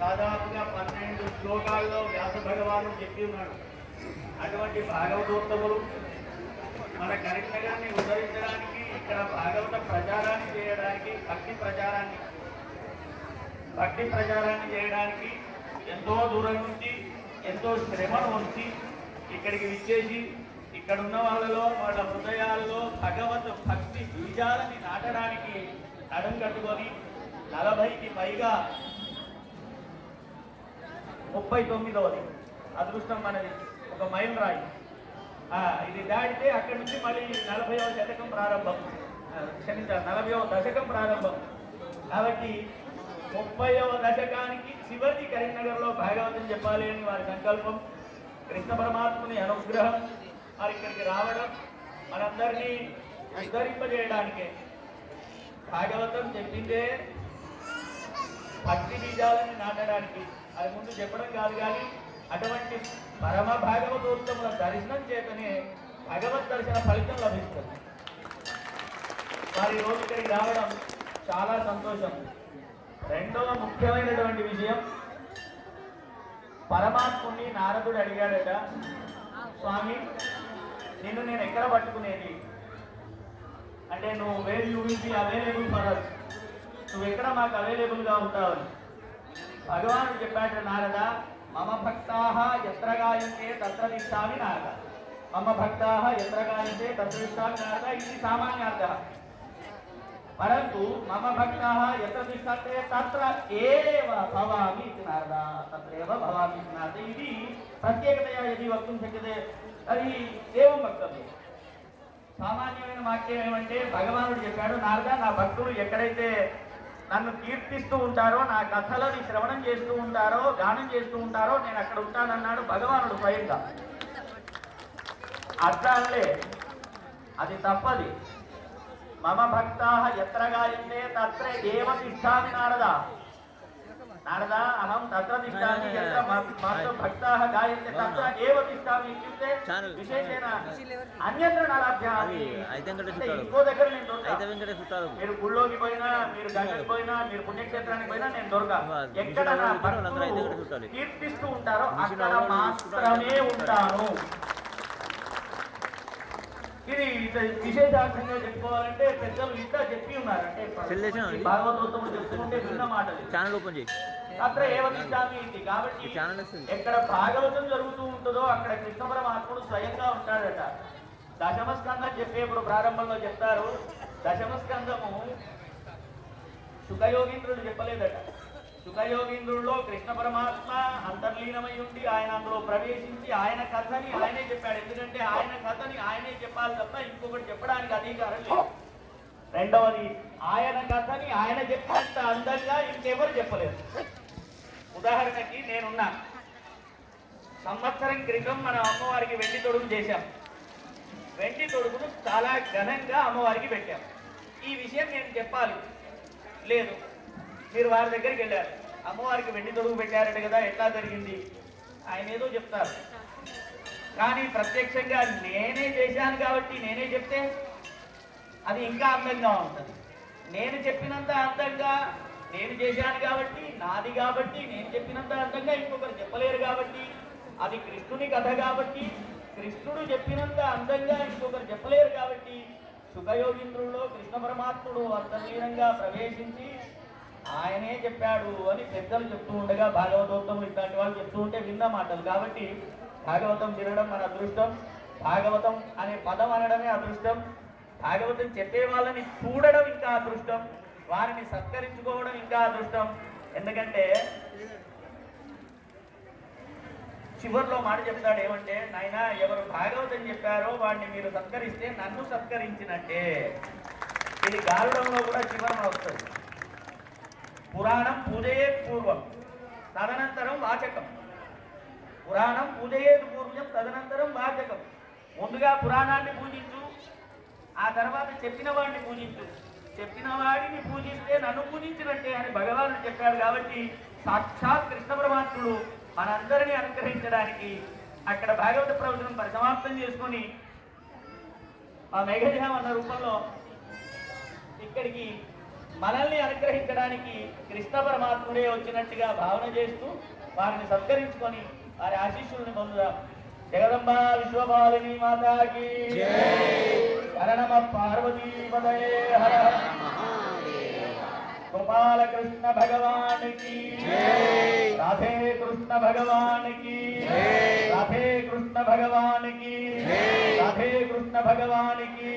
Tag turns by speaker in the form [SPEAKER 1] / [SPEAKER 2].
[SPEAKER 1] దాదాపుగా 12 శ్లోకాల్లో వ్యాస భగవాను చెప్పి ఉన్నాడు. అటువంటి భాగవతోత్తములు మన కరీంనగర్ని ఉద్ధరించడానికి, ఇక్కడ భాగవత ప్రచారాన్ని చేయడానికి, భక్తి ప్రచారాన్ని చేయడానికి ఎంతో దూరం నుంచి ఎంతో శ్రమను వచ్చి ఇక్కడికి విచ్చేసి ఇక్కడున్న వాళ్ళలో వాళ్ళ హృదయాల్లో భక్తి బీజాలని నాటడానికి నడుం కట్టుకొని 40కి పైగా 39వది అదృష్టం మనది, ఒక మైల్ రాయి. ఇది దాటితే అక్కడి నుంచి మళ్ళీ 40వ శతకం ప్రారంభం, క్షమించాలి 40వ దశకం ప్రారంభం. కాబట్టి 30వ దశకానికి చివరి కరీంనగర్లో భాగవతం చెప్పాలి అని వారి సంకల్పం. కృష్ణ పరమాత్మని అనుగ్రహం వారి ఇక్కడికి రావడం మనందరినీ ఉద్ధరింపజేయడానికే. భాగవతం చెప్పిందే భక్తి బీజాలని నాటడానికి, అది ముందు చెప్పడం కాదు. కానీ అటువంటి పరమ భాగవతోత్తముల దర్శనం చేతనే భగవద్ దర్శన ఫలితం లభిస్తుంది. వారి రోజు ఇక్కడికి రావడం చాలా సంతోషం. రెండవ ముఖ్యమైనటువంటి విషయం, పరమాత్ముని నారదుడు అడిగాడట, స్వామి నిన్ను నేను ఎక్కడ పట్టుకునేది అంటే, నువ్వు where you will be available for us, నువ్వు ఎక్కడ మాకు అవైలబుల్గా ఉంటావు. భగవానుడు చెప్పాడు, నారద మమ భక్తాః యత్ర గాయంతే తత్ర తిష్టామి నారద, మమ భక్తాః యత్ర గాయంతే తత్ర తిష్టామి నారద ఇది సామాన్యార్థः. పరంతు మమ భక్తాః యత్ర తిష్టతే తత్ర ఏవ భవామి ఇది నారద, తత్రేవ భవామి ఇది నారద. ఇది ప్రత్యేకతయా యది వక్తుం శక్యతే అది ఏవం వక్తవ్యం. సామాన్యమైన వాక్యం ఏమంటే, భగవానుడు చెప్పాడు, నారద నా భక్తులు ఎక్కడైతే నన్ను కీర్తిస్తూ ఉంటారో, నా కథలని శ్రవణం చేస్తూ ఉంటారో, గానం చేస్తూ ఉంటారో నేను అక్కడ ఉంటానన్నాడు భగవానుడు స్వయంగా. అట్లా అనలే, అది తప్పది. మమ భక్తాః యత్ర గాయంతే తత్ర ఏవ తిష్టామి నారద, నారద అహం తత్ర తిష్టామి యత్ర మమ భక్తాః గాయంతే తత్ర ఏవ తిష్టామి ఇత్యుక్తే విశేషేణ అన్యత్ర నలభ్యామి. ఇంకో దగ్గర నేను దొరక, మీరు గుళ్ళోకి పోయినా, మీరు గంగకి పోయినా, మీరు పుణ్యక్షేత్రానికి పోయినా నేను దొరక. ఎక్కడ నా భక్తులు కీర్తిస్తూ ఉంటారో అక్కడ మాత్రమే ఉంటాను. ఇది విశేషార్థంగా చెప్పుకోవాలంటే పెద్దలు ఇంకా చెప్పి ఉన్నారు. అంటే భాగవతోత్తముడు చెప్తుంటే విన్న మాటలు ఛానల్ ఓపెన్ చేయి అక్కడ ఏమనిస్తామి ఇది. కాబట్టి ఎక్కడ భాగవతం జరుగుతూ ఉంటుందో అక్కడ కృష్ణ పరమాత్ముడు స్వయంగా ఉంటాడట. దశమస్కందం చెప్పేప్పుడు ప్రారంభంలో చెప్తారు, దశమస్కందము శుకయోగీంద్రుడు చెప్పలేదట. శుకయోగీంద్రుల్లో కృష్ణ పరమాత్మ అంతర్లీనమై ఉండి ఆయన అందులో ప్రవేశించి ఆయన కథని ఆయనే చెప్పాడు. ఎందుకంటే ఆయన కథని ఆయనే చెప్పాలి తప్ప ఇంకొకటి చెప్పడానికి అధికారం లేదు. రెండవది, ఆయన కథని ఆయన చెప్పినంత అందంగా ఇంకెవరు చెప్పలేదు. ఉదాహరణకి నేనున్నా, సంవత్సరం క్రితం మనం అమ్మవారికి వెండి తొడుగు చేశాం. వెండి తొడుగును చాలా ఘనంగా అమ్మవారికి పెట్టాం. ఈ విషయం నేను చెప్పాలి లేదు. మీరు వారి దగ్గరికి వెళ్ళారు, అమ్మవారికి వెండి తొడుగు పెట్టారట కదా, ఎట్లా జరిగింది ఆయన ఏదో చెప్తారు. కానీ ప్రత్యక్షంగా నేనే చేశాను కాబట్టి నేనే చెప్తే అది ఇంకా అందంగా ఉంటుంది. నేను చెప్పినంత అందంగా నేను చేశాను కాబట్టి, నాది కాబట్టి, నేను చెప్పినంత అందంగా ఇంకొకరు చెప్పలేరు కాబట్టి, అది కృష్ణుని కథ కాబట్టి, కృష్ణుడు చెప్పినంత అందంగా ఇంకొకరు చెప్పలేరు కాబట్టి, శుకయోగీంద్రుల్లో కృష్ణ పరమాత్ముడు అంతర్లీనంగా ప్రవేశించి ఆయనే చెప్పాడు అని పెద్దలు చెప్తూ ఉండగా, భాగవతోత్తములు ఇట్లాంటి వాళ్ళు చెప్తూ ఉంటే విన్న మాటలు. కాబట్టి భాగవతం వినడం మన అదృష్టం, భాగవతం అనే పదం అనడమే అదృష్టం, భాగవతం చెప్పే వాళ్ళని చూడడం ఇంకా అదృష్టం, వారిని సత్కరించుకోవడం ఇంకా అదృష్టం. ఎందుకంటే చివరిలో మాట చెప్తాడు ఏమంటే, నాయనా ఎవరు భాగవతం చెప్పారో వాడిని మీరు సత్కరిస్తే నన్ను సత్కరించినట్టే. ఇది గారుడంలో కూడా చివరన వస్తుంది. పురాణం పూజయేత్ పూర్వం తదనంతరం వాచకం. పురాణం పూజయేత్ పూర్వం తదనంతరం వాచకం. ముందుగా పురాణాన్ని పూజించు, ఆ తర్వాత చెప్పిన వాడిని పూజించు. చెప్పిన వాడిని పూజిస్తే నన్ను పూజించినట్టే అని భగవానుడు చెప్పాడు. కాబట్టి సాక్షాత్ కృష్ణ పరమాత్ముడు మనందరినీ అనుగ్రహించడానికి అక్కడ భాగవత ప్రవచనం పరిసమాప్తం చేసుకొని ఆ మేఘజాం అన్న రూపంలో ఇక్కడికి మనల్ని అనుగ్రహించడానికి కృష్ణ పరమాత్ముడే వచ్చినట్టుగా భావన చేస్తూ వారిని సత్కరించుకొని వారి ఆశీస్సులను పొందుదాం. జగదంబా విశ్వపాలిని మాతాకి హర నమ పార్వతీపదయే హర गोपाल कृष्ण भगवान की राधे कृष्ण भगवान की राधे कृष्ण भगवान की राधे कृष्ण भगवान की